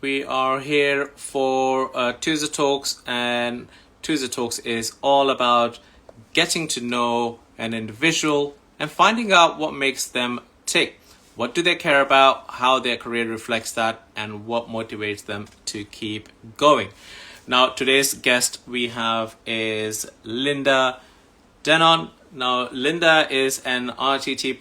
We are here for Tuesday Talks, and Tuesday Talks is all about getting to know an individual and finding out what makes them tick. What do they care about, how their career reflects that, and what motivates them to keep going. Now, today's guest we have is Linda Danon. Now, Linda is an RTT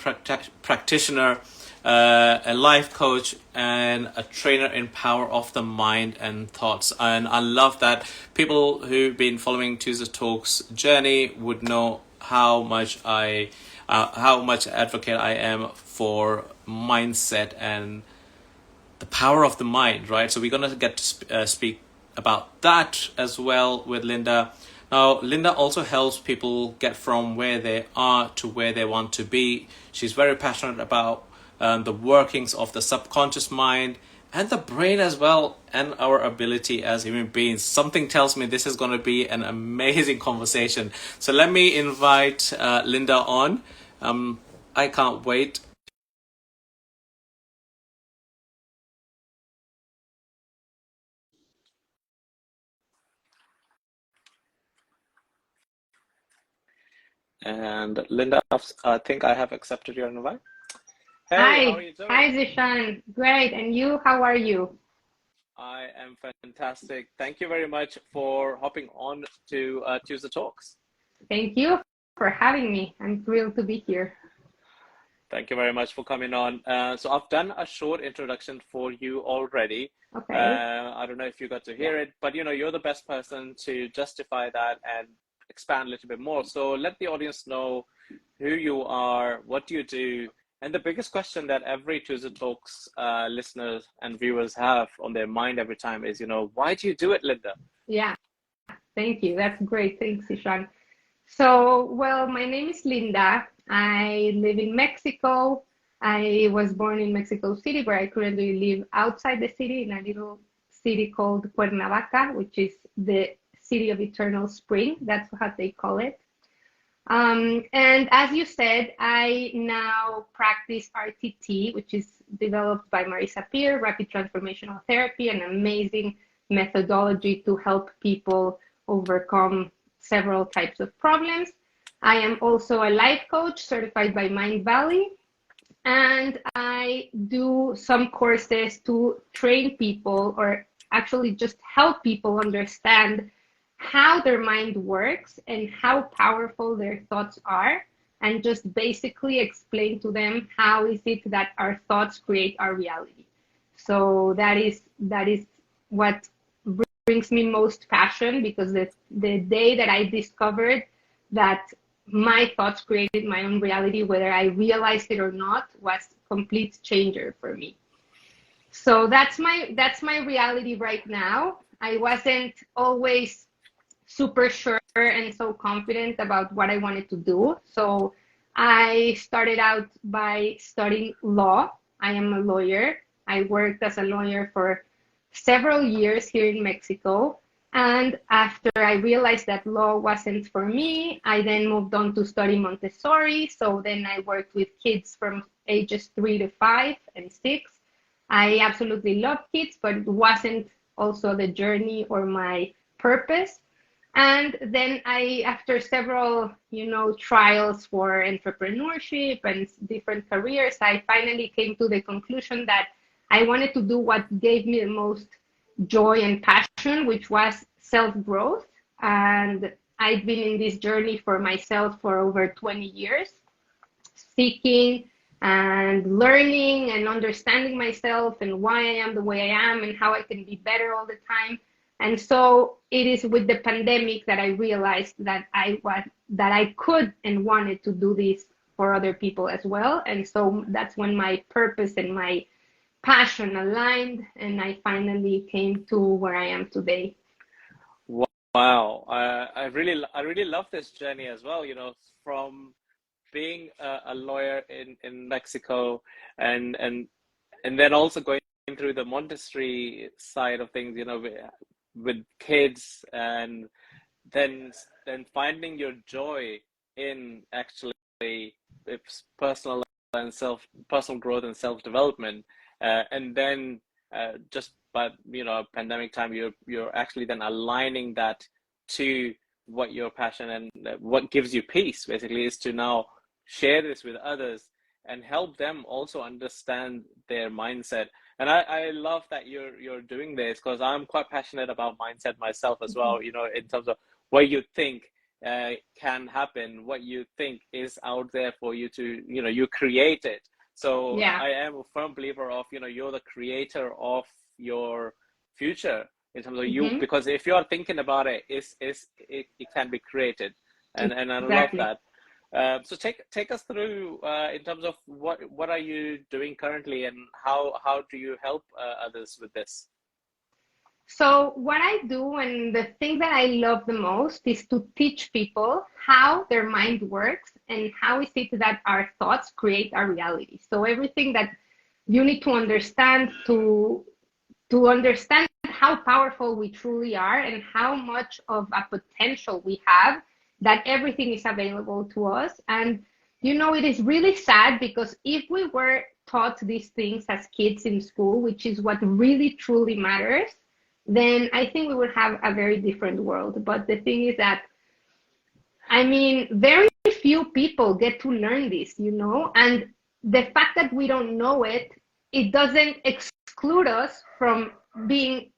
practitioner, a life coach, and a trainer in power of the mind and thoughts. And I love that people who've been following Tuesday Talks journey would know how much advocate I am for mindset and the power of the mind, right? So we're going to get to speak about that as well with Linda. Now, Linda also helps people get from where they are to where they want to be. She's very passionate about the workings of the subconscious mind and the brain as well, and our ability as human beings. Something tells me this is going to be an amazing conversation. So let me invite Linda on. I can't wait. And Linda, I think I have accepted your invite. Hey, how are Hi, you doing? hi Zishan. Great. And you, how are you? I am fantastic. Thank you very much for hopping on to Tuesday Talks. Thank you for having me. I'm thrilled to be here. Thank you very much for coming on. So I've done a short introduction for you already. Okay. I don't know if you got to Yeah. hear it, but you're the best person to justify that and expand a little bit more. So let the audience know who you are, what do you do, and the biggest question that every Tuesday Talks listeners and viewers have on their mind every time is, why do you do it, Linda? Yeah. Thank you. That's great. Thanks, Zishan. So, well, my name is Linda. I live in Mexico. I was born in Mexico City, where I currently live outside the city in a little city called Cuernavaca, which is the city of eternal spring. That's what they call it. And as you said, I now practice RTT, which is developed by Marisa Peer, Rapid Transformational Therapy, an amazing methodology to help people overcome several types of problems. I am also a life coach certified by Mind Valley, and I do some courses to train people or actually just help people understand how their mind works and how powerful their thoughts are, and just basically explain to them how is it that our thoughts create our reality. So that is what brings me most passion, because the day that I discovered that my thoughts created my own reality, whether I realized it or not, was a complete changer for me. So that's my reality right now. I wasn't always super sure and so confident about what I wanted to do. So I started out by studying law. I am a lawyer. I worked as a lawyer for several years here in Mexico. And after I realized that law wasn't for me, I then moved on to study Montessori. So then I worked with kids from ages 3 to 5 and 6. I absolutely love kids, but it wasn't also the journey or my purpose. And then after several, trials for entrepreneurship and different careers, I finally came to the conclusion that I wanted to do what gave me the most joy and passion, which was self-growth. And I've been in this journey for myself for over 20 years, seeking and learning and understanding myself and why I am the way I am and how I can be better all the time. And so it is with the pandemic that I realized that I could and wanted to do this for other people as well. And so that's when my purpose and my passion aligned, and I finally came to where I am today. Wow, I really love this journey as well. From being a lawyer in Mexico, and and and then also going through the Montessori side of things, with kids, and then finding your joy in actually it's personal growth and self development, and then just by, pandemic time, you're actually then aligning that to what your passion and what gives you peace, basically, is to now share this with others and help them also understand their mindset. And I love that you're doing this, because I'm quite passionate about mindset myself as well, in terms of what you think can happen, what you think is out there for you to, you create it. So Yeah. I am a firm believer of, you're the creator of your future, in terms of you, because if you're thinking about it, it can be created, and I love Exactly. that. So take us through in terms of what are you doing currently, and how do you help others with this? So what I do, and the thing that I love the most, is to teach people how their mind works and how is it that our thoughts create our reality. So everything that you need to understand to understand how powerful we truly are and how much of a potential we have, that everything is available to us. And it is really sad, because if we were taught these things as kids in school, which is what really truly matters, then I think we would have a very different world. But the thing is that, I mean, very few people get to learn this, and the fact that we don't know it, it doesn't exclude us from being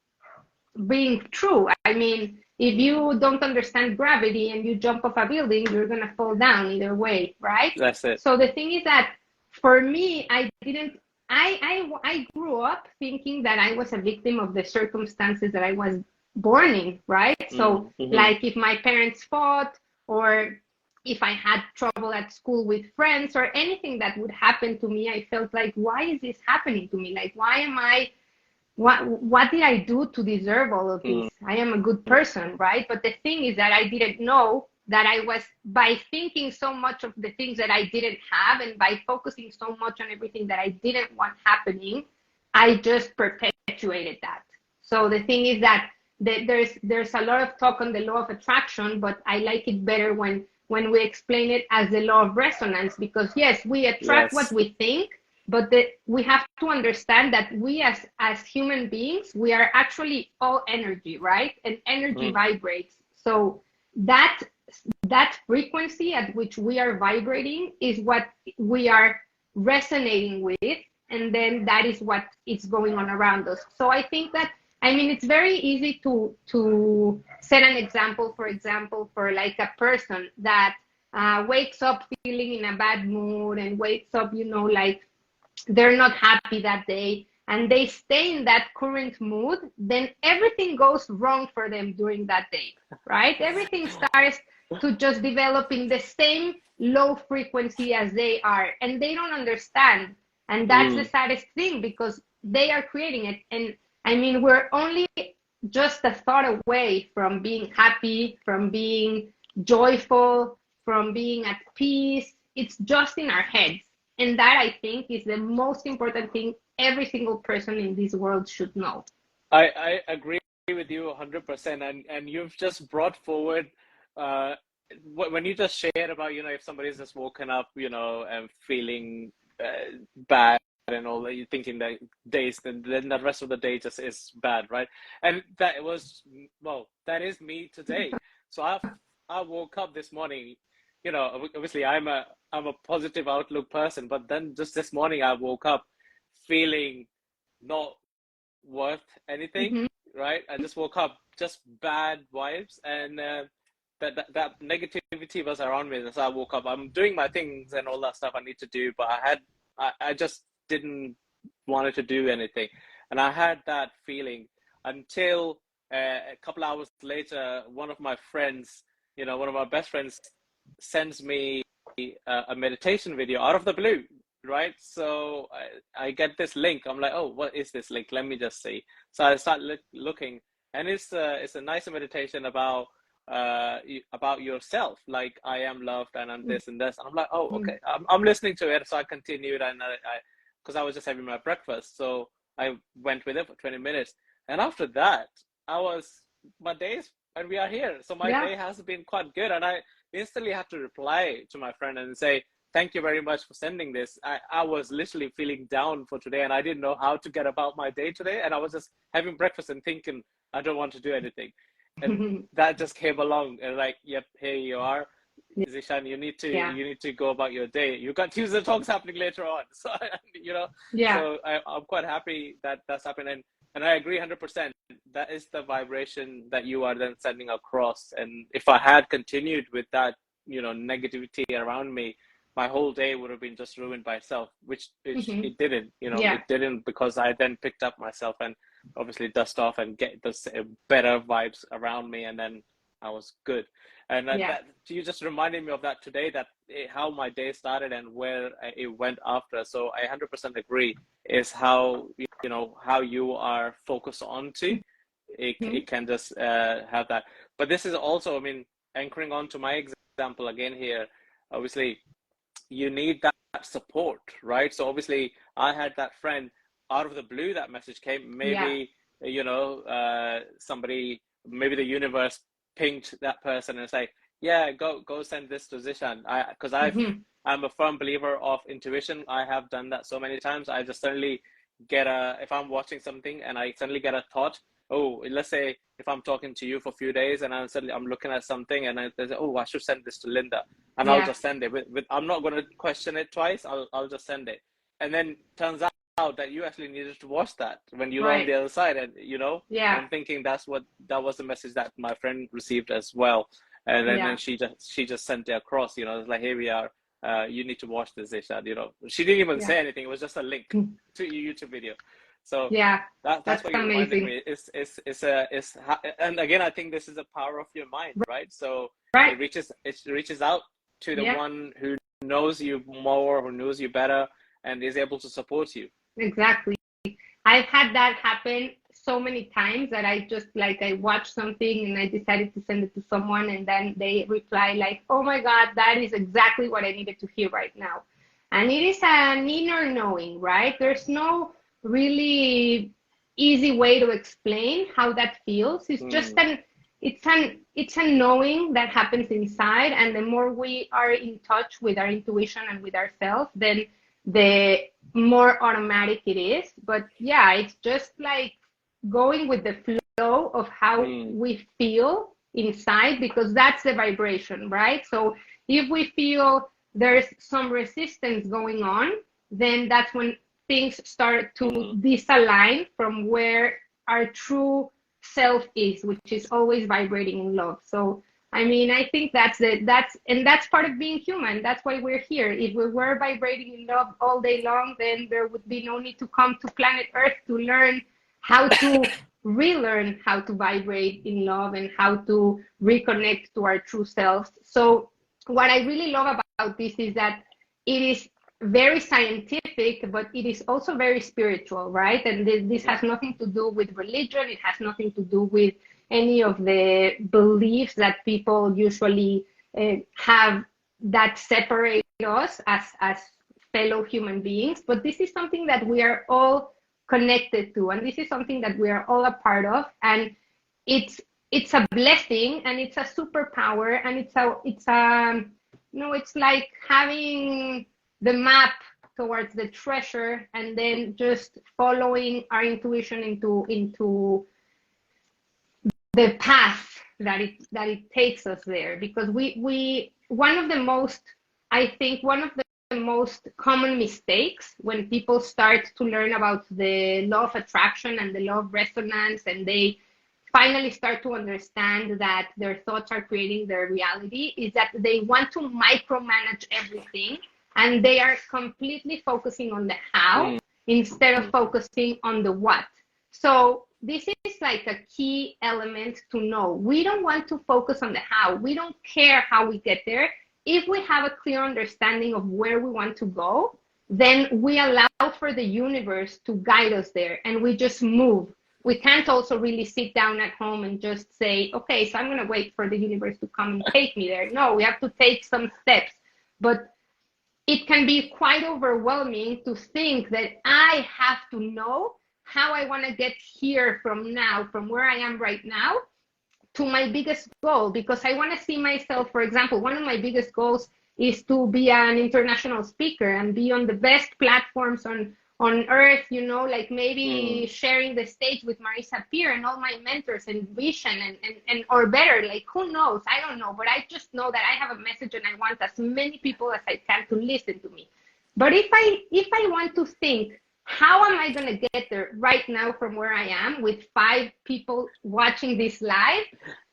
true. I mean, if you don't understand gravity and you jump off a building, you're gonna fall down either way, right? That's it. So the thing is that for me, I grew up thinking that I was a victim of the circumstances that I was born in, right? So like if my parents fought, or if I had trouble at school with friends, or anything that would happen to me, I felt like, why is this happening to me? Like, why am I what did I do to deserve all of this? I am a good person, right? But the thing is that I didn't know that I was, by thinking so much of the things that I didn't have, and by focusing so much on everything that I didn't want happening, I just perpetuated that. So the thing is that there's a lot of talk on the law of attraction, but I like it better when we explain it as the law of resonance, because yes, we attract what we think, but we have to understand that we as human beings, we are actually all energy, right? And energy vibrates. So that frequency at which we are vibrating is what we are resonating with, and then that is what is going on around us. So I think that, I mean, it's very easy to set an example, for example, for like a person that wakes up feeling in a bad mood, and wakes up, like they're not happy that day, and they stay in that current mood, then everything goes wrong for them during that day, right? Everything starts to just develop in the same low frequency as they are, and they don't understand. And that's the saddest thing, because they are creating it. And I mean, we're only just a thought away from being happy, from being joyful, from being at peace. It's just in our heads. And that, I think, is the most important thing every single person in this world should know. I agree with you 100%. And you've just brought forward when you just shared about, if somebody's just woken up, and feeling bad and all that, you're thinking that days, then the rest of the day just is bad, right? And that was, well, that is me today. So I woke up this morning, obviously I'm a positive outlook person, but then just this morning I woke up feeling not worth anything, right? I just woke up just bad vibes, and that negativity was around me. So I woke up, I'm doing my things and all that stuff I need to do, but I just didn't wanted to do anything. And I had that feeling until a couple hours later, one of my friends, one of my best friends, sends me a meditation video out of the blue, right? So I get this link. I'm like, oh, what is this link? Let me just see. So I start looking, and it's a nice meditation about yourself. Like, I am loved, and I'm this and this. And I'm like, oh, okay. I'm listening to it. So I continued, and because I was just having my breakfast, so I went with it for 20 minutes. And after that, my days, and we are here. So my day has been quite good, and I instantly had to reply to my friend and say, thank you very much for sending this. I was literally feeling down for today, and I didn't know how to get about my day today. And I was just having breakfast and thinking, I don't want to do anything. And that just came along and like, yep, here you are. Zishan, Yeah. you need to go about your day. You got Tuesday talks happening later on. So, you know, Yeah. so I'm quite happy that that's happening. And I agree 100%. That is the vibration that you are then sending across. And if I had continued with that, you know, negativity around me, my whole day would have been just ruined by itself, which it didn't, you know, Yeah. it didn't, because I then picked up myself and obviously dust off and get the better vibes around me. And then I was good. And Yeah. that you just reminded me of that today, that how my day started and where it went after. So I 100% agree, is how, you know, how you are focused onto it can just have that. But this is also, I mean, anchoring on to my example again here, obviously you need that support, right? So obviously I had that friend, out of the blue that message came, Yeah. maybe, you know, somebody, maybe the universe pinged that person and say, yeah, go send this to Zishan. Because I'm a firm believer of intuition. I have done that so many times. I just suddenly get if I'm watching something and I suddenly get a thought, oh, let's say if I'm talking to you for a few days and I'm looking at something and I say, oh, I should send this to Linda, and I'll Yeah. just send it I'm not going to question it twice. I'll just send it. And then turns out that you actually needed to watch that when you were on Right. the other side. And, you know, Yeah. I'm thinking that was the message that my friend received as well. And then Yeah. she just sent it across, you know, it's like, here we are. You need to watch this, Isha, you know. She didn't even Yeah. say anything. It was just a link to your YouTube video. So Yeah. that's That's what you reminded amazing. me. And again, I think this is the power of your mind, right? So Right. it reaches out to the Yeah. one who knows you more, who knows you better, and is able to support you. Exactly. I've had that happen so many times that I just like I watched something and I decided to send it to someone and then they reply like, "Oh my God, that is exactly what I needed to hear right now." And it is an inner knowing, right? There's no really easy way to explain how that feels. It's just it's a knowing that happens inside, and the more we are in touch with our intuition and with ourselves, then the more automatic it is. But yeah, it's just like going with the flow of how we feel inside, because that's the vibration, right? So if we feel there's some resistance going on, then that's when things start to disalign from where our true self is, which is always vibrating in love. So I mean, I think that's part of being human. That's why we're here. If we were vibrating in love all day long, then there would be no need to come to planet Earth to learn how to relearn how to vibrate in love and how to reconnect to our true selves. So what I really love about this is that it is very scientific, but it is also very spiritual, right? And this has nothing to do with religion. It has nothing to do with any of the beliefs that people usually have that separate us as fellow human beings. But this is something that we are all connected to, and this is something that we are all a part of. And it's a blessing, and it's a superpower, and it's it's like having the map towards the treasure and then just following our intuition into the path that it takes us there. Because we one of the most common mistakes when people start to learn about the law of attraction and the law of resonance, and they finally start to understand that their thoughts are creating their reality, is that they want to micromanage everything, and they are completely focusing on the how instead of focusing on the what. So this is like a key element to know. We don't want to focus on the how. We don't care how we get there. If we have a clear understanding of where we want to go, then we allow for the universe to guide us there, and we just move. We can't also really sit down at home and just say, okay, so I'm going to wait for the universe to come and take me there. No, we have to take some steps. But it can be quite overwhelming to think that I have to know how I want to get here from where I am right now, to my biggest goal, because I want to see myself, for example, one of my biggest goals is to be an international speaker and be on the best platforms on earth, you know, like maybe sharing the stage with Marisa Peer and all my mentors and vision and or better, like who knows? I don't know, but I just know that I have a message and I want as many people as I can to listen to me. But if I want to think, how am I going to get there right now from where I am with 5 people watching this live?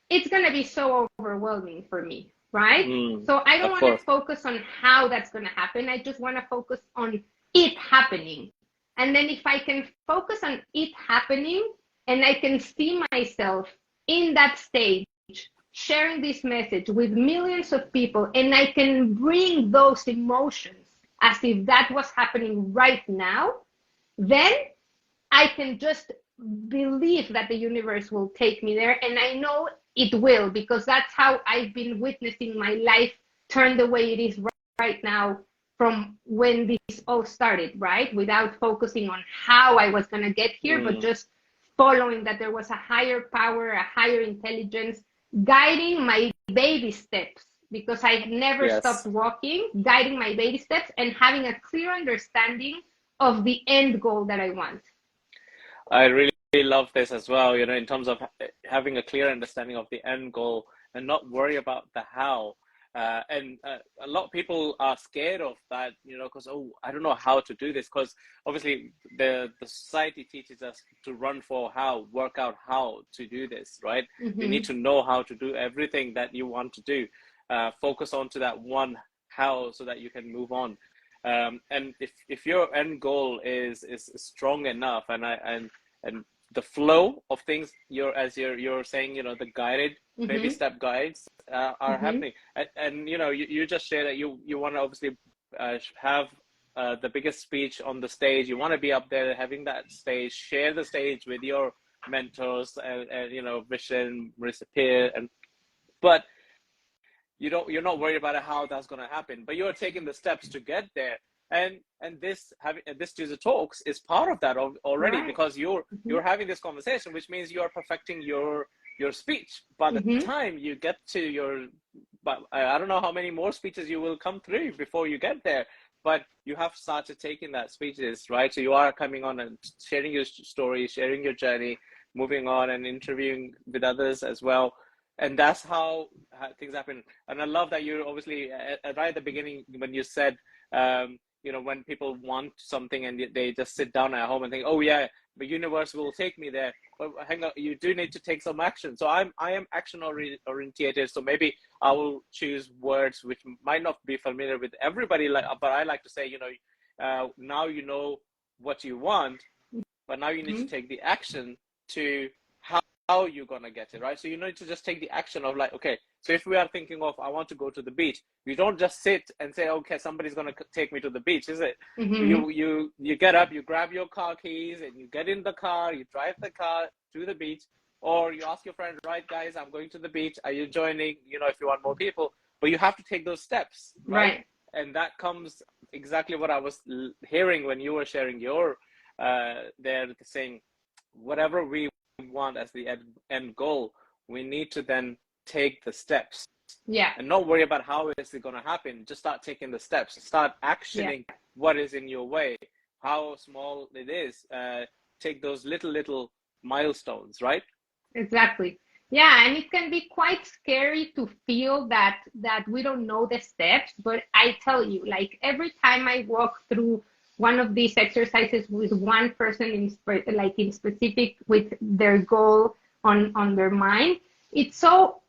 It's going to be so overwhelming for me, right? So I don't want to focus on how that's going to happen. I just want to focus on it happening. And then if I can focus on it happening and I can see myself in that stage, sharing this message with millions of people, and I can bring those emotions as if that was happening right now, then I can just believe that the universe will take me there. And I know it will, because that's how I've been witnessing my life turn the way it is right now from when this all started, right? Without focusing on how I was going to get here, but just following that there was a higher power, a higher intelligence guiding my baby steps, because I had never stopped walking, guiding my baby steps and having a clear understanding of the end goal that I want. I really love this as well, you know, in terms of having a clear understanding of the end goal and not worry about the how. And a lot of people are scared of that, you know, because, oh, I don't know how to do this, because obviously the society teaches us to run for how, work out how to do this, right? You need to know how to do everything that you want to do. Focus on to that one how so that you can move on. And if your end goal is strong enough and the flow of things, you're saying, you know, the guided baby step guides are happening, and you know, you just share that you want to obviously have the biggest speech on the stage. You want to be up there having that stage, share the stage with your mentors and you know, Vision, Marisa Peer, but you're not worried about how that's going to happen, but you're taking the steps to get there. And this Tuesday Talks is part of that already, because you're having this conversation, which means you are perfecting your speech. By the time you get to but I don't know how many more speeches you will come through before you get there, but you have started taking that speeches, right? So you are coming on and sharing your story, sharing your journey, moving on and interviewing with others as well. And that's how things happen. And I love that you're obviously right at the beginning when you said, you know, when people want something and they just sit down at home and think, oh yeah, the universe will take me there. But hang on, you do need to take some action. So I am action orientated. So maybe I will choose words which might not be familiar with everybody, but I like to say, you know, now you know what you want, but now you need to take the action to how you're gonna get it, right? So you need to just take the action of like, okay, so if we are thinking of, I want to go to the beach, you don't just sit and say, okay, somebody's gonna take me to the beach, is it? You get up, you grab your car keys and you get in the car, you drive the car to the beach, or you ask your friend, right guys, I'm going to the beach, are you joining? You know, if you want more people, but you have to take those steps, right? And that comes exactly what I was hearing when you were sharing your there, saying whatever we want as the end goal, we need to then take the steps, and not worry about how is it going to happen. Just start taking the steps, start actioning what is in your way, how small it is. Take those little milestones, right? Exactly. Yeah, and it can be quite scary to feel that we don't know the steps, but I tell you, like every time I walk through one of these exercises with one person in specific with their goal on their mind, it's so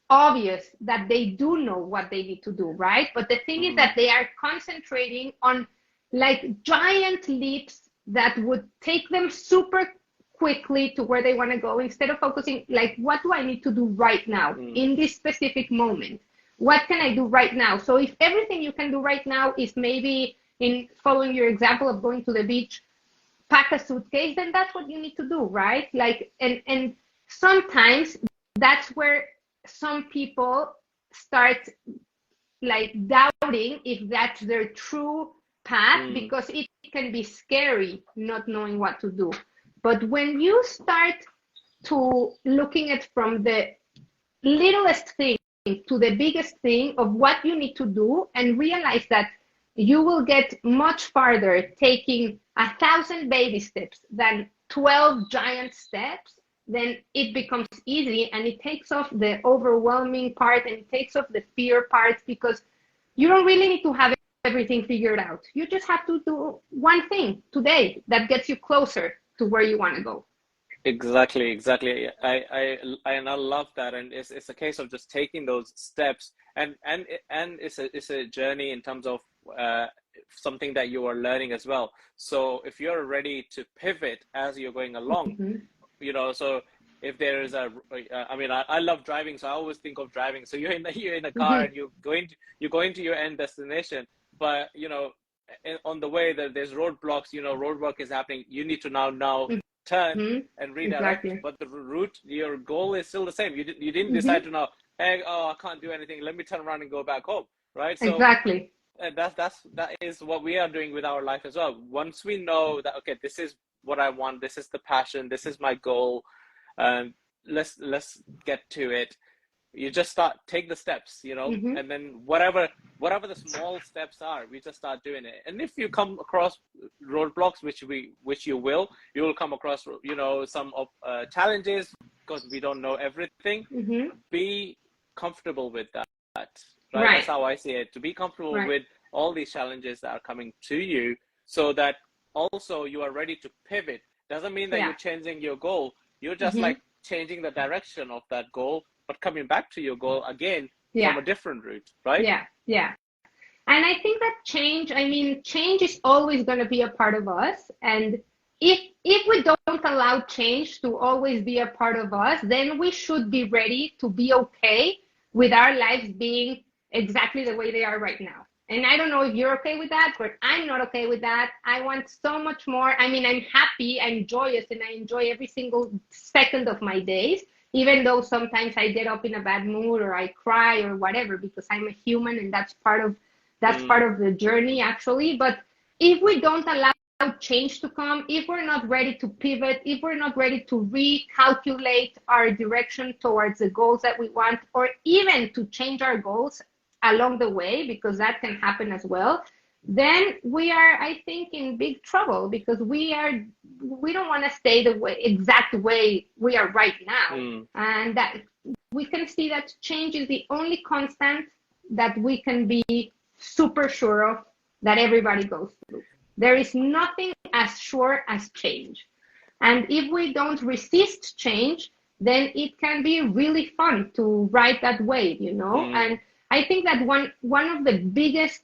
obvious that they do know what they need to do, right? But the thing is that they are concentrating on like giant leaps that would take them super quickly to where they want to go, instead of focusing like, what do I need to do right now in this specific moment? What can I do right now? So if everything you can do right now is maybe, in following your example of going to the beach, pack a suitcase, then that's what you need to do, right? Like, and sometimes that's where some people start like doubting if that's their true path, because it can be scary not knowing what to do. But when you start to looking at from the littlest thing to the biggest thing of what you need to do, and realize that you will get much farther taking 1,000 baby steps than 12 giant steps. Then it becomes easy, and it takes off the overwhelming part, and it takes off the fear part, because you don't really need to have everything figured out. You just have to do one thing today that gets you closer to where you want to go. Exactly, exactly. I love that, and it's a case of just taking those steps, and it's a journey in terms of something that you are learning as well. So if you're ready to pivot as you're going along, so if there is I mean, I love driving, so I always think of driving. So you're in a car and you're going to your end destination, but on the way there's roadblocks, roadwork is happening. You need to now turn and redirect, Exactly. but the route, your goal is still the same. You didn't decide to now, hey, I can't do anything, let me turn around and go back home, right? So Exactly. that is what we are doing with our life as well. Once we know that, okay, this is what I want, this is the passion, this is my goal, let's get to it. You just take the steps, and then whatever the small steps are, we just start doing it. And if you come across roadblocks, which you will come across, some of challenges, because we don't know everything. Be comfortable with that, right? That's how I see it. To be comfortable with all these challenges that are coming to you, so that also you are ready to pivot. Doesn't mean that you're changing your goal. You're just like changing the direction of that goal, but coming back to your goal again from a different route, right? Yeah. And I think that change is always going to be a part of us. And if we don't allow change to always be a part of us, then we should be ready to be okay with our lives being exactly the way they are right now. And I don't know if you're okay with that, but I'm not okay with that. I want so much more. I mean, I'm happy, I'm joyous, and I enjoy every single second of my days, even though sometimes I get up in a bad mood or I cry or whatever, because I'm a human, and that's part of the journey, actually. But if we don't allow change to come, if we're not ready to pivot, if we're not ready to recalculate our direction towards the goals that we want, or even to change our goals along the way, because that can happen as well, then we are, I think, in big trouble, because we don't want to stay the exact way we are right now. And that we can see that change is the only constant that we can be super sure of, that everybody goes through. There is nothing as sure as change. And if we don't resist change, then it can be really fun to ride that wave, And I think that one of the biggest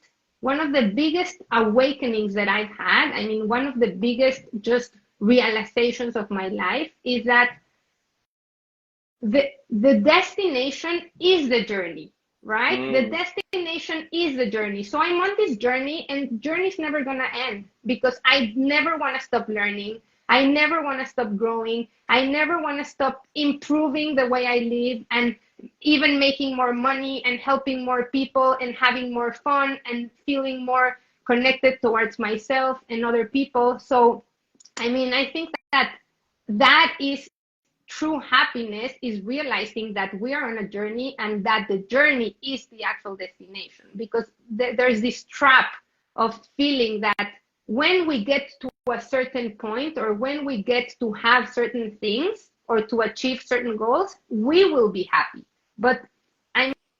awakenings that I've had, one of the biggest just realizations of my life, is that the destination is the journey, right? The destination is the journey. So I'm on this journey, and journey's never gonna end, because I never want to stop learning. I never want to stop growing. I never want to stop improving the way I live, and even making more money and helping more people and having more fun and feeling more connected towards myself and other people. So, I think that is true happiness, is realizing that we are on a journey, and that the journey is the actual destination. Because there's this trap of feeling that when we get to a certain point, or when we get to have certain things, or to achieve certain goals, we will be happy. But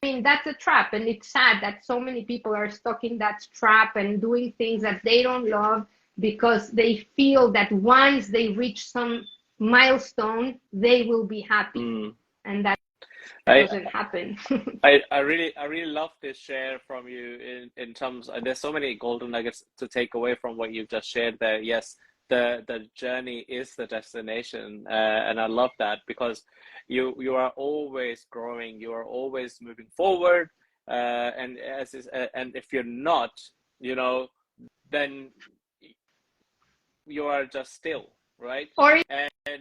that's a trap, and it's sad that so many people are stuck in that trap and doing things that they don't love, because they feel that once they reach some milestone, they will be happy. And that doesn't happen. I really love this share from you in terms of, there's so many golden nuggets to take away from what you've just shared there. Yes, the journey is the destination, and I love that, because you are always growing, you are always moving forward, and if you're not, then you are just still, right? Or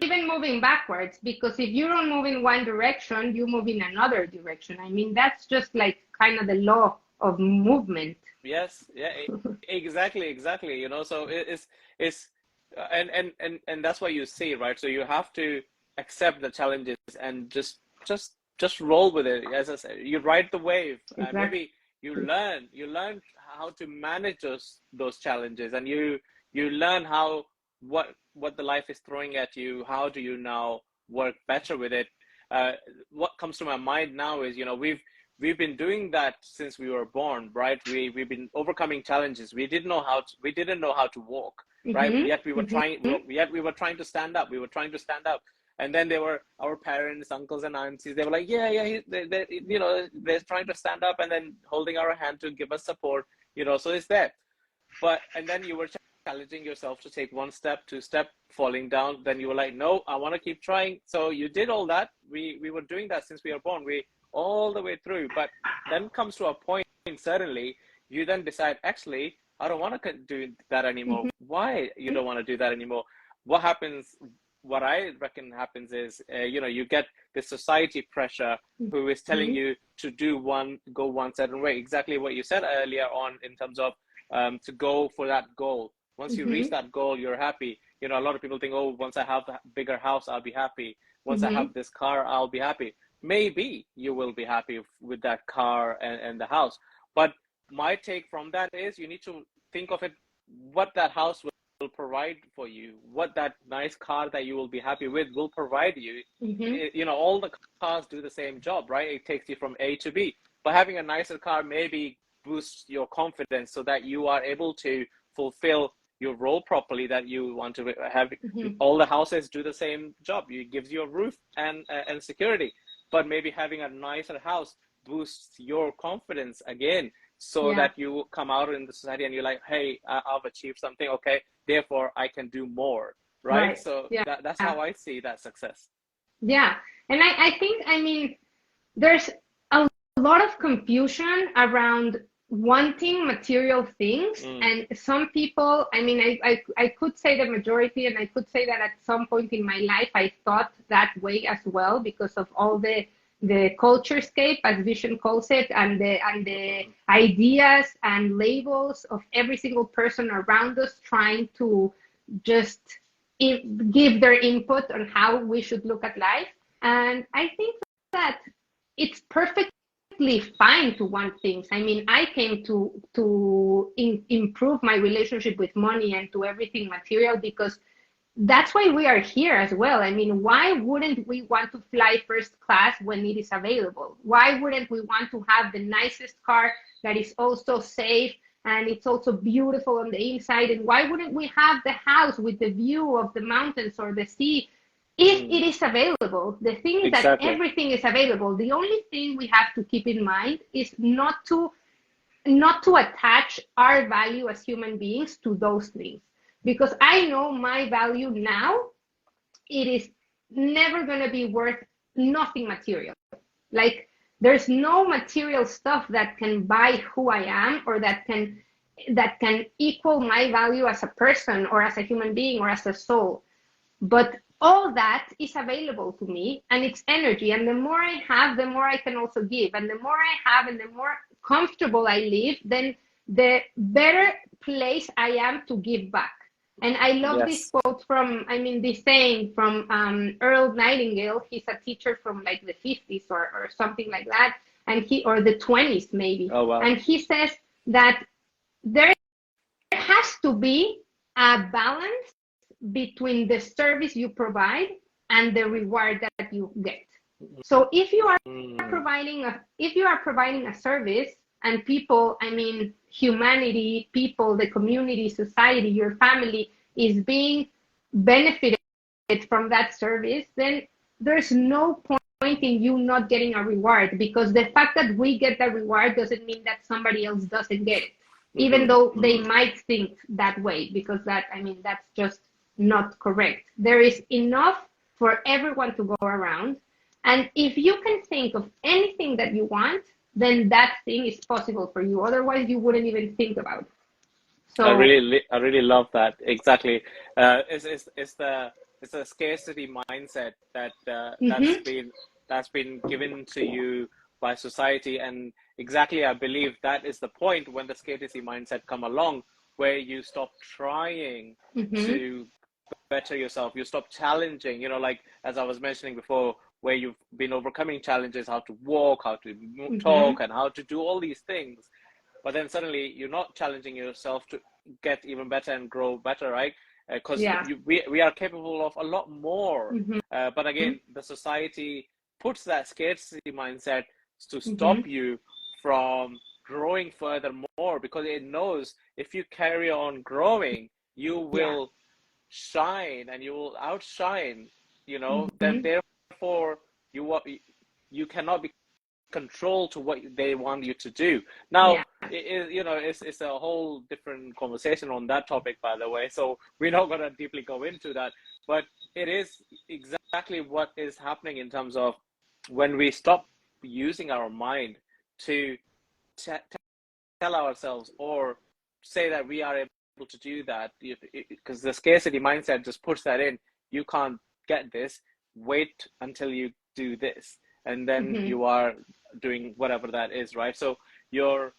even moving backwards, because if you don't move in one direction, you move in another direction. That's just like kind of the law of movement. Yes, yeah, exactly. So it's and that's what you see, right? So you have to accept the challenges and just just roll with it. As I said, you ride the wave, and Exactly. maybe you learn how to manage those challenges, and you learn how what the life is throwing at you. How do you now work better with it? What comes to my mind now is, we've been doing that since we were born, right? We've been overcoming challenges. We didn't know how to walk, right? Mm-hmm. Yet Mm-hmm. we were trying to stand up. We were trying to stand up. And then they were our parents, uncles and aunties. They were like, yeah, yeah, they're trying to stand up, and then holding our hand to give us support, so it's there. And then you were challenging yourself to take one step, two step, falling down. Then you were like, no, I want to keep trying. So you did all that. We were doing that since we were born. We all the way through. But then comes to a point, suddenly, you then decide, actually, I don't want to do that anymore. Why you don't want to do that anymore? What happens? What I reckon happens is, you get the society pressure who is telling you to go one certain way. Exactly what you said earlier on in terms of to go for that goal. Once you reach that goal, you're happy. A lot of people think, oh, once I have a bigger house, I'll be happy. Once I have this car, I'll be happy. Maybe you will be happy with that car and the house. But my take from that is, you need to think of it, what that house will provide for you, what that nice car that you will be happy with will provide you. All the cars do the same job, right? It takes you from A to B. But having a nicer car maybe boosts your confidence so that you are able to fulfill your role properly that you want to have. All the houses do the same job. It gives you a roof and security. But maybe having a nicer house boosts your confidence again, so that you come out in the society and you're like, hey, I've achieved something. Okay, therefore I can do more, right? So Yeah. that's how I see that success. Yeah. And I think, I mean, there's a lot of confusion around wanting material things. And some people, I mean, I could say the majority, and I could say that at some point in my life, I thought that way as well, because of all the culturescape, as Vision calls it, and the ideas and labels of every single person around us, trying to just give their input on how we should look at life. And I think that it's perfectly fine to want things. I mean, I came to improve my relationship with money and to everything material, because that's why we are here as well. I mean, why wouldn't we want to fly first class when it is available? Why wouldn't we want to have the nicest car that is also safe and it's also beautiful on the inside? And why wouldn't we have the house with the view of the mountains or the sea if it is available? The thing is that Exactly. everything is available. The only thing we have to keep in mind is not to attach our value as human beings to those things. Because I know my value now, it is never going to be worth nothing material. Like, there's no material stuff that can buy who I am, or that can equal my value as a person or as a human being or as a soul. But all that is available to me, and it's energy. And the more I have, the more I can also give. And the more I have and the more comfortable I live, then the better place I am to give back. And I love this Yes. quote from, I mean, this saying from Earl Nightingale. He's a teacher from like the 50s or something like that, or the 20s maybe. Oh, wow. And he says that there has to be a balance between the service you provide and the reward that you get. So if you are providing a service, and people, I mean, humanity, people, the community, society, your family is being benefited from that service, then there's no point in you not getting a reward, because the fact that we get the reward doesn't mean that somebody else doesn't get it, even though they might think that way, because that's just not correct. There is enough for everyone to go around. And if you can think of anything that you want, then that thing is possible for you. Otherwise, you wouldn't even think about it. I So, really love that. Exactly. It's a scarcity mindset that that's been given to you by society, and exactly, I believe that is the point when the scarcity mindset come along, where you stop trying to better yourself. You stop challenging, like as I was mentioning before, where you've been overcoming challenges, how to walk, how to talk, and how to do all these things. But then suddenly you're not challenging yourself to get even better and grow better, right? Because we are capable of a lot more. But again, the society puts that scarcity mindset to stop you from growing further more, because it knows if you carry on growing, you will shine and you will outshine, then therefore you cannot be controlled to what they want you to do. Now, it's a whole different conversation on that topic, by the way, so we're not going to deeply go into that, but it is exactly what is happening in terms of when we stop using our mind to tell ourselves or say that we are able to do that, because the scarcity mindset just puts that in. You can't get this, wait until you do this, and then you are doing whatever that is, right? So you're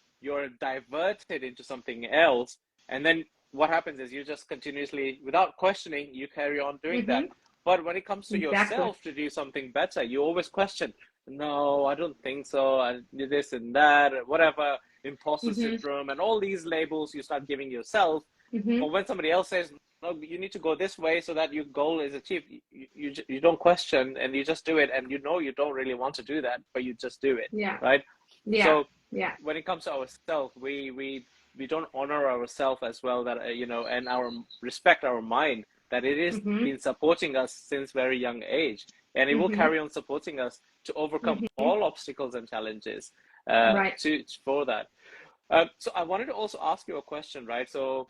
diverted into something else, and then what happens is you just continuously, without questioning, you carry on doing that. But when it comes to yourself to do something better, you always question, no, I don't think so, I do this and that, whatever, imposter syndrome, and all these labels you start giving yourself. But when somebody else says, no, you need to go this way so that your goal is achieved, you don't question, and you just do it, and you don't really want to do that, but you just do it, right? So when it comes to ourselves, we don't honor ourselves as well, that and our respect our mind, that it is been supporting us since very young age, and it will carry on supporting us to overcome all obstacles and challenges for that. So I wanted to also ask you a question, right? So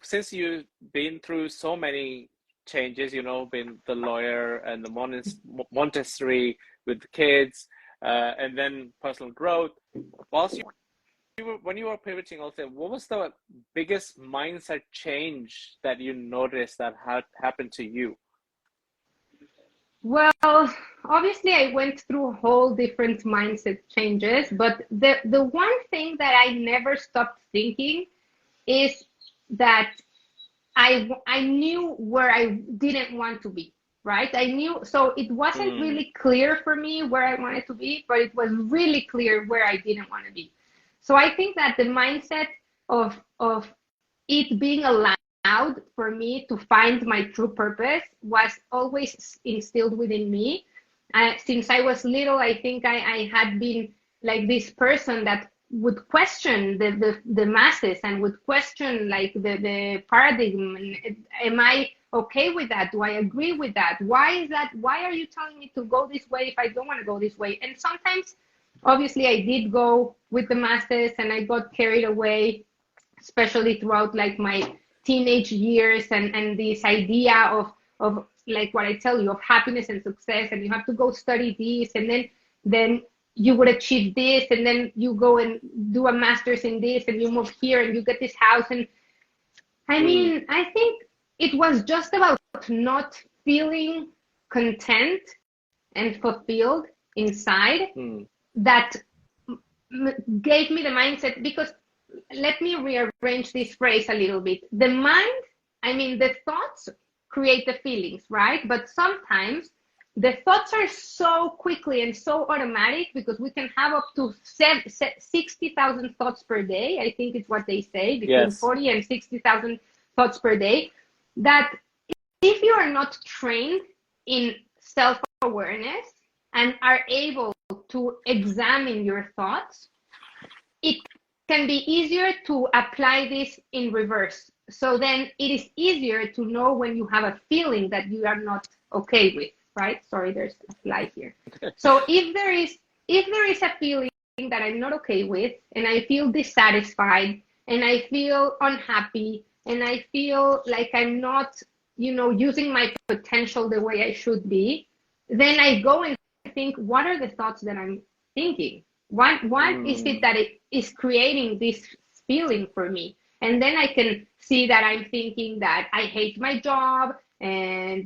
since you've been through so many changes, been the lawyer and the Montessori with the kids, and then personal growth, when you were pivoting also, what was the biggest mindset change that you noticed that had happened to you? Well, obviously I went through whole different mindset changes, but the one thing that I never stopped thinking is that I knew where I didn't want to be, right? I knew, so it wasn't really clear for me where I wanted to be, but it was really clear where I didn't want to be. So I think that the mindset of it being allowed for me to find my true purpose was always instilled within me. Since I was little, I think I had been like this person that would question the masses and would question like the paradigm. Am I okay with that? Do I agree with that? Why is that? Why are you telling me to go this way if I don't want to go this way? And sometimes, obviously, I did go with the masses and I got carried away, especially throughout like my teenage years, and this idea of like what I tell you, of happiness and success, and you have to go study this, and then you would achieve this, and then you go and do a master's in this, and you move here and you get this house. And I mean, I think it was just about not feeling content and fulfilled inside that gave me the mindset. Because let me rearrange this phrase a little bit. The mind, I mean, the thoughts create the feelings, right? But sometimes the thoughts are so quickly and so automatic, because we can have up to 60,000 thoughts per day. I think it's what they say, between 40 and 60,000 thoughts per day, that if you are not trained in self-awareness and are able to examine your thoughts, it can be easier to apply this in reverse. So then it is easier to know when you have a feeling that you are not okay with, right? Sorry, there's a fly here. So if there is a feeling that I'm not okay with, and I feel dissatisfied, and I feel unhappy, and I feel like I'm not, using my potential the way I should be, then I go and think, what are the thoughts that I'm thinking? What is it that it is creating this feeling for me? And then I can see that I'm thinking that I hate my job, and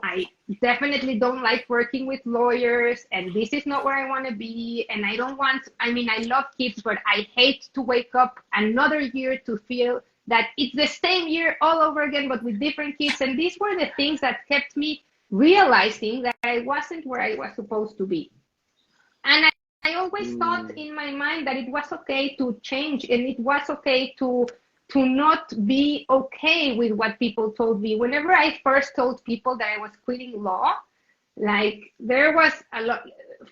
I definitely don't like working with lawyers, and this is not where I want to be, and I love kids, but I hate to wake up another year to feel that it's the same year all over again, but with different kids. And these were the things that kept me realizing that I wasn't where I was supposed to be. And I always thought in my mind that it was okay to change, and it was okay to not be okay with what people told me. Whenever I first told people that I was quitting law, like there was a lot.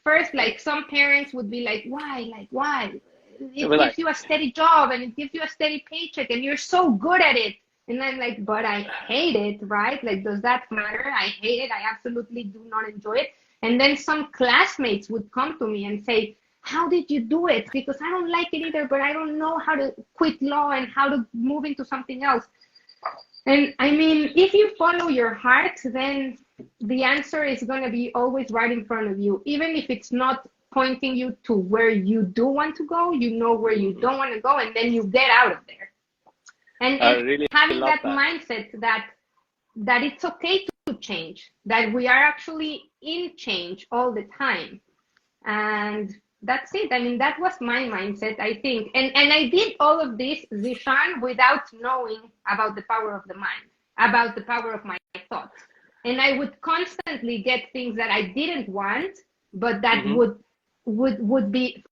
First, like some parents would be like, "Why? Like why? It gives you a steady job and it gives you a steady paycheck, and you're so good at it." And I'm like, "But I hate it, right? Like, does that matter? I hate it. I absolutely do not enjoy it." And then some classmates would come to me and say, "How did you do it? Because I don't like it either, but I don't know how to quit law and how to move into something else." And I mean, if you follow your heart, then the answer is going to be always right in front of you. Even if it's not pointing you to where you do want to go, you know where you don't want to go, and then you get out of there. And really having love that mindset that it's okay to change, that we are actually in change all the time. And that's it. I mean, that was my mindset, I think. And I did all of this, Zishan, without knowing about the power of the mind, about the power of my thoughts. And I would constantly get things that I didn't want, but that would be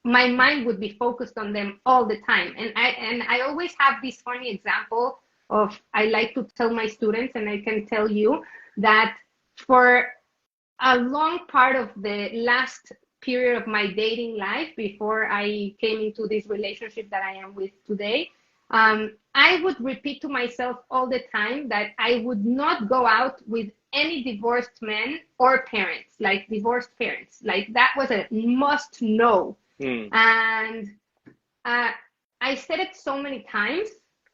my mind would be focused on them all the time. And I always have this funny example of, I like to tell my students, and I can tell you that for a long part of the last period of my dating life before I came into this relationship that I am with today, I would repeat to myself all the time that I would not go out with any divorced men or parents, like divorced parents. Like that was a must know. And I said it so many times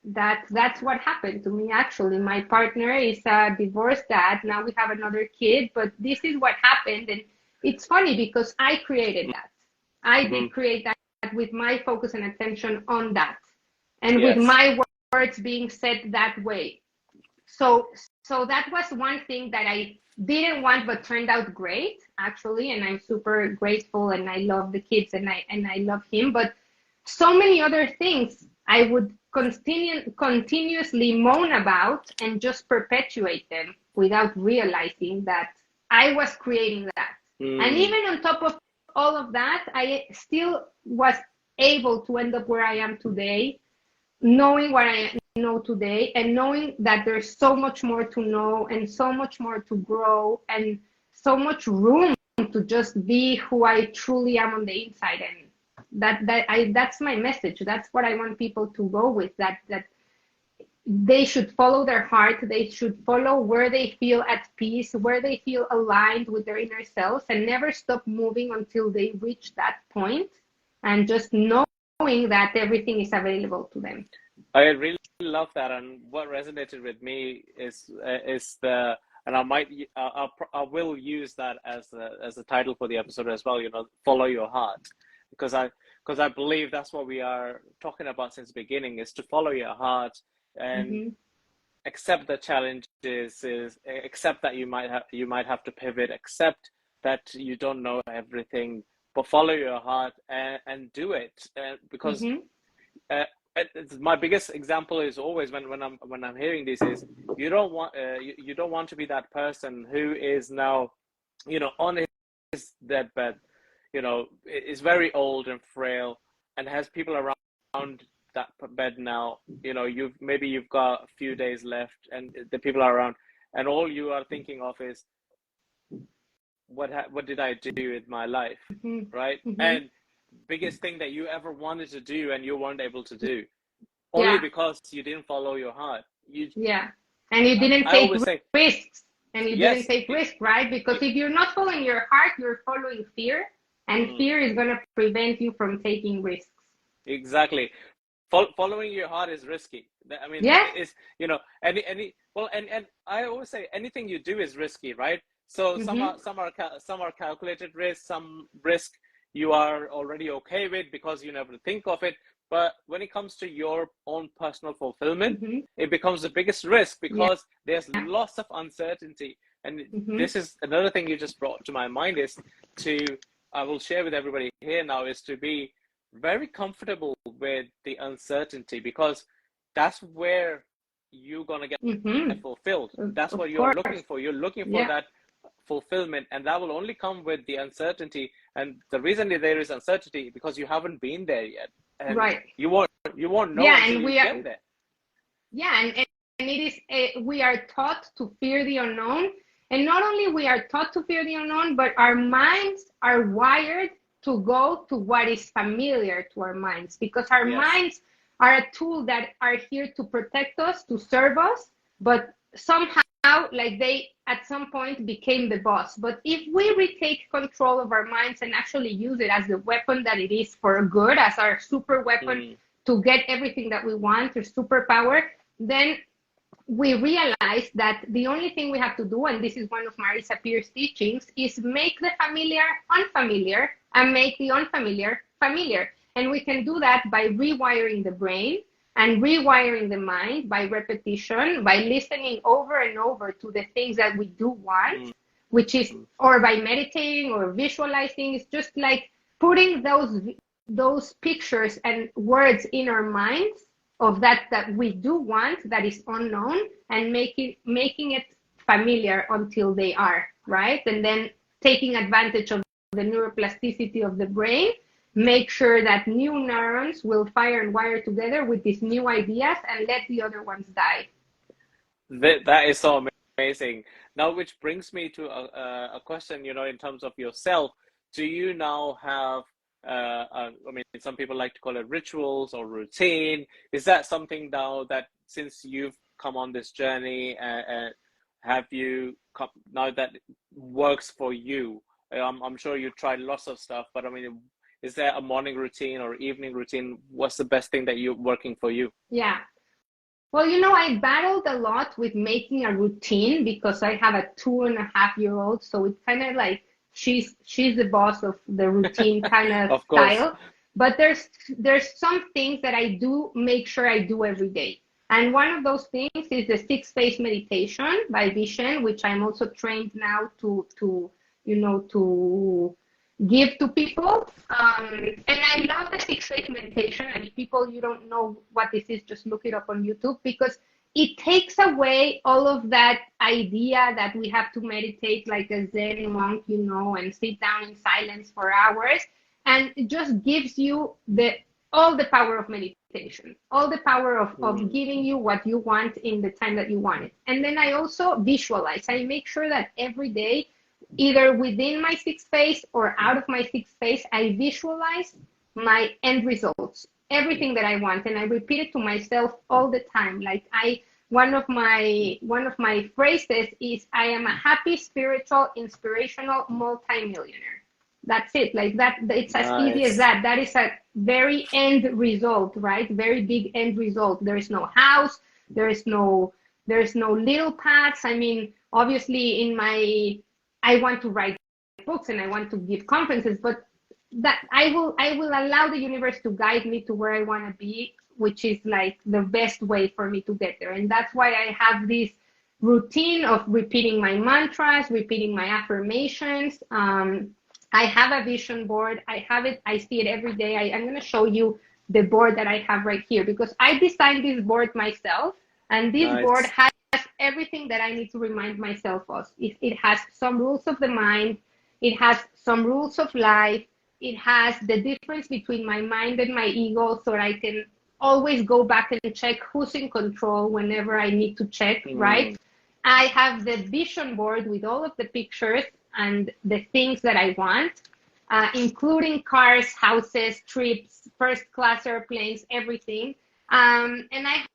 that that's what happened to me. Actually, my partner is a divorced dad. Now we have another kid, but this is what happened. And it's funny because I created that. I did create that with my focus and attention on that, and with my words being said that way. So that was one thing that I didn't want, but turned out great, actually. And I'm super grateful, and I love the kids, and I love him. But so many other things I would continuously moan about and just perpetuate them without realizing that I was creating that. And even on top of all of that, I still was able to end up where I am today, knowing what I know today, and knowing that there's so much more to know and so much more to grow and so much room to just be who I truly am on the inside. And that's my message. That's what I want people to go with, that they should follow their heart. They should follow where they feel at peace, where they feel aligned with their inner selves, and never stop moving until they reach that point, and just knowing that everything is available to them. I really love that, and what resonated with me is the, and I will use that as the title for the episode as well. You know, follow your heart, because I believe that's what we are talking about since the beginning, is to follow your heart and accept the challenges, accept that you might have to pivot, accept that you don't know everything, but follow your heart and do it, because my biggest example is always when I'm hearing this is, you don't want to be that person who is now, you know, on his deathbed, you know, is very old and frail and has people around that bed now. You know, you've got a few days left and the people are around, and all you are thinking of is, what did I do with my life, right? And biggest thing that you ever wanted to do and you weren't able to do, only because you didn't follow your heart. And you didn't take risks. And you yes, didn't take risks, right? Because if you're not following your heart, you're following fear, and fear is going to prevent you from taking risks. Exactly. Following your heart is risky. I mean, it's, you know, and I always say anything you do is risky, right? So some are calculated risks, some risk you are already okay with because you never think of it. But when it comes to your own personal fulfillment, it becomes the biggest risk, because there's lots of uncertainty. And this is another thing you just brought to my mind, is I will share with everybody here now, is to be very comfortable with the uncertainty, because that's where you're gonna get fulfilled. That's what you're looking for. You're looking for that fulfillment, and that will only come with the uncertainty. And the reason there is uncertainty because you haven't been there yet, and you won't know until you get there. And it is we are taught to fear the unknown, and not only we are taught to fear the unknown, but our minds are wired to go to what is familiar to our minds, because our minds are a tool that are here to protect us, to serve us, but somehow, like, they at some point became the boss. But if we retake control of our minds and actually use it as the weapon that it is for good, as our super weapon to get everything that we want, or superpower, then we realize that the only thing we have to do, and this is one of Marisa Peer's teachings, is make the familiar unfamiliar and make the unfamiliar familiar. And we can do that by rewiring the brain and rewiring the mind by repetition, by listening over and over to the things that we do want, which is, or by meditating or visualizing. It's just like putting those pictures and words in our minds of that we do want, that is unknown, and making it familiar until they are, right? And then taking advantage of the neuroplasticity of the brain, make sure that new neurons will fire and wire together with these new ideas, and let the other ones die. That is so amazing. Now, which brings me to a question, in terms of yourself. Do you now have, I mean, some people like to call it rituals or routine. Is that something now that, since you've come on this journey, have you come, now that works for you? I'm sure you tried lots of stuff, but I mean, is there a morning routine or evening routine? What's the best thing that you're working for you? Yeah. Well, I battled a lot with making a routine because I have a 2.5-year-old. So it's kind of like she's the boss of the routine kind of style. But there's some things that I do make sure I do every day. And one of those things is the 6-phase meditation by Vishen, which I'm also trained now to give to people. And I love the 6-phase meditation. And if you don't know what this is, just look it up on YouTube, because it takes away all of that idea that we have to meditate like a Zen monk, and sit down in silence for hours. And it just gives you all the power of meditation, all the power of giving you what you want in the time that you want it. And then I also visualize. I make sure that every day, either within my 6th phase or out of my 6th phase, I visualize my end results, everything that I want, and I repeat it to myself all the time. Like one of my phrases is, I am a happy, spiritual, inspirational multimillionaire. That's it. Like that, it's as easy as that. That is a very end result, right? Very big end result. There is no house. There is no little paths. I mean, obviously I want to write books and I want to give conferences, but that I will allow the universe to guide me to where I want to be, which is like the best way for me to get there. And that's why I have this routine of repeating my mantras, repeating my affirmations. I have a vision board. I have it. I see it every day. I'm going to show you the board that I have right here, because I designed this board myself, and this board has everything that I need to remind myself of. It has some rules of the mind. It has some rules of life. It has the difference between my mind and my ego, so I can always go back and check who's in control whenever I need to check, right? I have the vision board with all of the pictures and the things that I want, including cars, houses, trips, first-class airplanes, everything. And I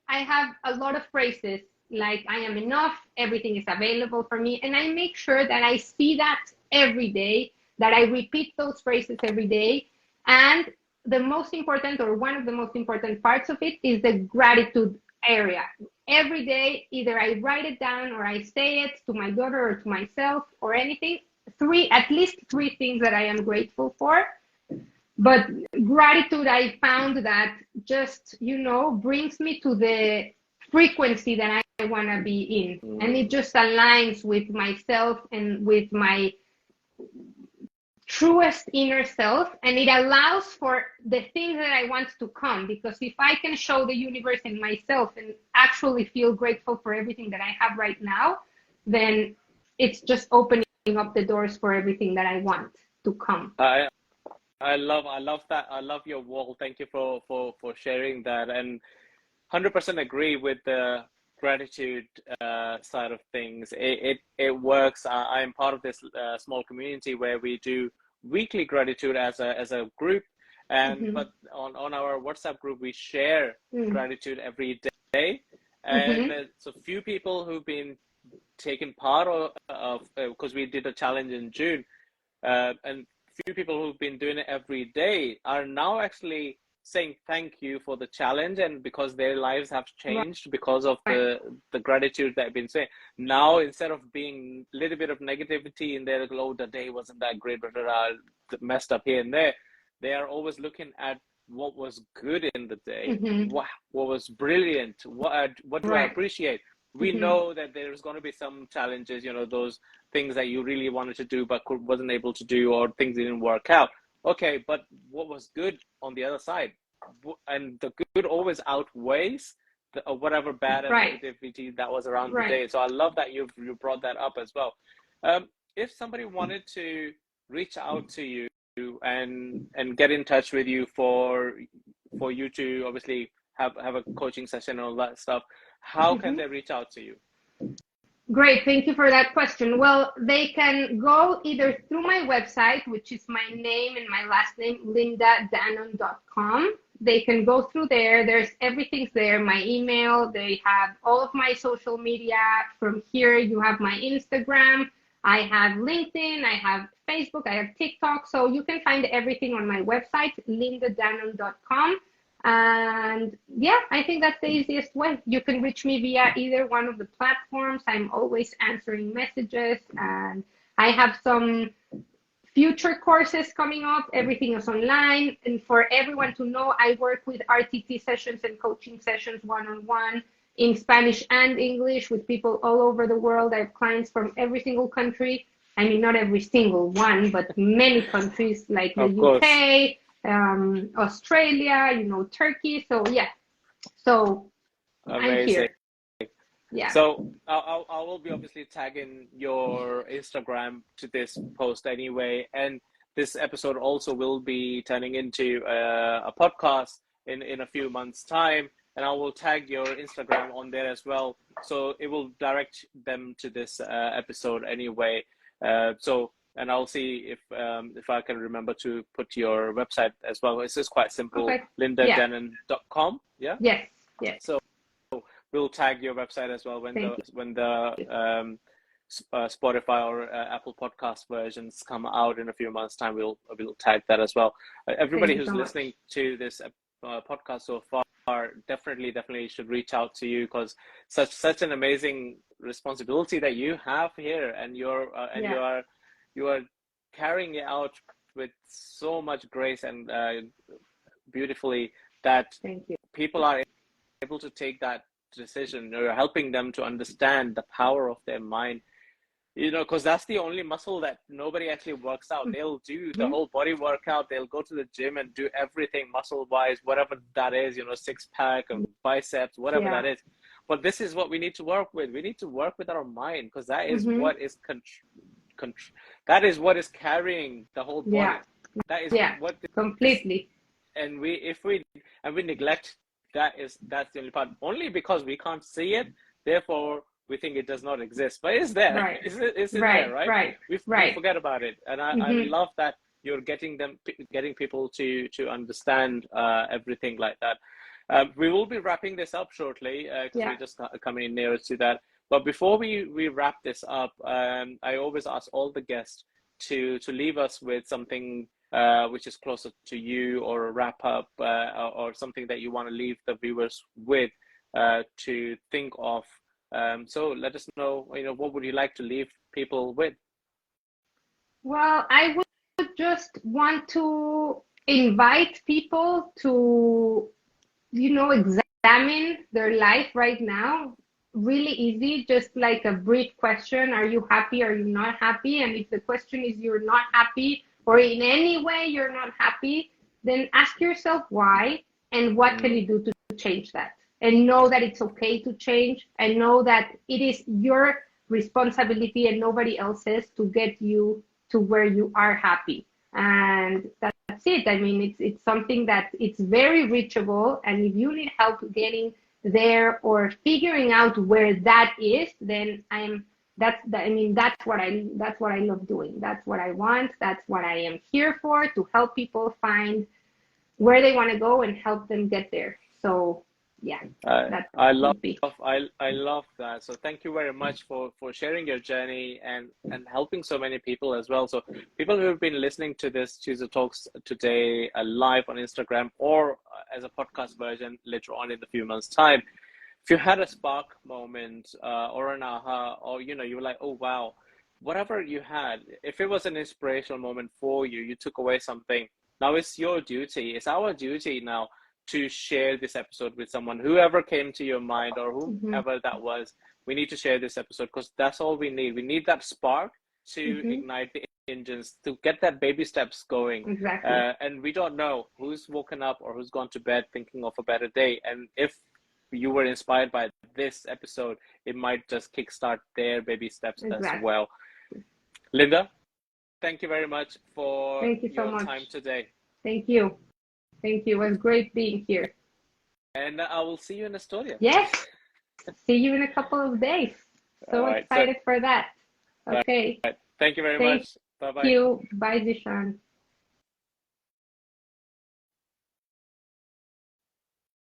have a lot of phrases like, I am enough, everything is available for me. And I make sure that I see that every day, that I repeat those phrases every day. And the most important, or one of the most important parts of it, is the gratitude area. Every day, either I write it down or I say it to my daughter or to myself or anything. At least three things that I am grateful for. But gratitude, I found that just, brings me to the frequency that I want to be in. And it just aligns with myself and with my truest inner self, and it allows for the things that I want to come. Because if I can show the universe and myself and actually feel grateful for everything that I have right now, then it's just opening up the doors for everything that I want to come. I love that. I love your wall. Thank you for sharing that. And 100% agree with the gratitude side of things. It works. I'm part of this small community where we do weekly gratitude as a group, and but on our WhatsApp group we share gratitude every day, and so few people who've been taking part of because we did a challenge in June, and few people who've been doing it every day are now actually saying thank you for the challenge, and because their lives have changed because of the gratitude that I've been saying. Now, instead of being a little bit of negativity in their, oh, the day wasn't that great, but messed up here and there, they are always looking at what was good in the day, what was brilliant, what do I appreciate. We know that there's going to be some challenges, those things that you really wanted to do but wasn't able to do, or things didn't work out. Okay, but what was good on the other side? And the good always outweighs whatever bad and negativity that was around the day. So I love that you brought that up as well. If somebody wanted to reach out to you and get in touch with you for you to obviously have a coaching session and all that stuff, how can they reach out to you? Great, thank you for that question. Well, they can go either through my website, which is my name and my last name, lindadanon.com. They can go through there. There's everything's there. My email, they have all of my social media. From here, you have my Instagram. I have LinkedIn, I have Facebook, I have TikTok. So you can find everything on my website, lindadanon.com. And yeah, I think that's the easiest way. You can reach me via either one of the platforms. I'm always answering messages, and I have some future courses coming up. Everything is online. And for everyone to know, I work with RTT sessions and coaching sessions one-on-one in Spanish and English with people all over the world. I have clients from every single country. I mean, not every single one, but many countries like the UK, Australia, Turkey. So yeah, so amazing. I'm here. Yeah. So I will be obviously tagging your Instagram to this post anyway, and this episode also will be turning into a podcast in a few months' time, and I will tag your Instagram on there as well, so it will direct them to this episode anyway. And I'll see if I can remember to put your website as well. It's just quite simple, lindadanon.com. Yeah. Yes. So we'll tag your website as well when the Spotify or Apple Podcast versions come out in a few months' time. We'll tag that as well. Everybody who's listening to this podcast so far definitely should reach out to you, because such an amazing responsibility that you have here, and you are carrying it out with so much grace and beautifully, that people are able to take that decision. You're helping them to understand the power of their mind, because that's the only muscle that nobody actually works out. They'll do the whole body workout, they'll go to the gym and do everything muscle wise, whatever that is, 6-pack and biceps, whatever that is. But this is what we need to work with. We need to work with our mind, because that is what is that is what is carrying the whole body. That is what completely. And we neglect that's the only part, only because we can't see it, therefore we think it does not exist, but it's there. It's there, right? We forget about it. And I love that you're getting people to understand everything like that. We will be wrapping this up shortly, because we're just coming nearer to that. But before we wrap this up, I always ask all the guests to leave us with something which is closer to you, or a wrap up, or something that you want to leave the viewers with to think of. So let us know, what would you like to leave people with? Well, I would just want to invite people to, examine their life right now. Really easy, just like a brief question. Are you happy? Are you not happy? And if the question is you're not happy, or in any way you're not happy, then ask yourself why and what can you do to change that. And know that it's okay to change, and know that it is your responsibility and nobody else's to get you to where you are happy. And that's it. I mean, it's something that it's very reachable. And if you need help getting there or figuring out where that is, then that's what I love doing. That's what I want. That's what I am here for, to help people find where they want to go and help them get there. So yeah, that I would be. I love that. So thank you very much for sharing your journey and helping so many people as well. So people who have been listening to this Tuesday Talks today live on Instagram, or as a podcast version later on in a few months' time, if you had a spark moment or an aha, or you were like, oh wow, whatever you had, if it was an inspirational moment for you, you took away something. Now it's your duty, it's our duty now to share this episode with someone, whoever came to your mind or whomever that was. We need to share this episode because that's all we need. We need that spark to ignite the engines, to get that baby steps going. Exactly. And we don't know who's woken up or who's gone to bed thinking of a better day. And if you were inspired by this episode, it might just kickstart their baby steps as well. Linda, thank you very much for your time today. Thank you. Thank you. It was great being here. And I will see you in Estonia. Yes. See you in a couple of days. So excited for that. Okay. Thank you very much. Bye-bye. Thank you. Bye, Zishan.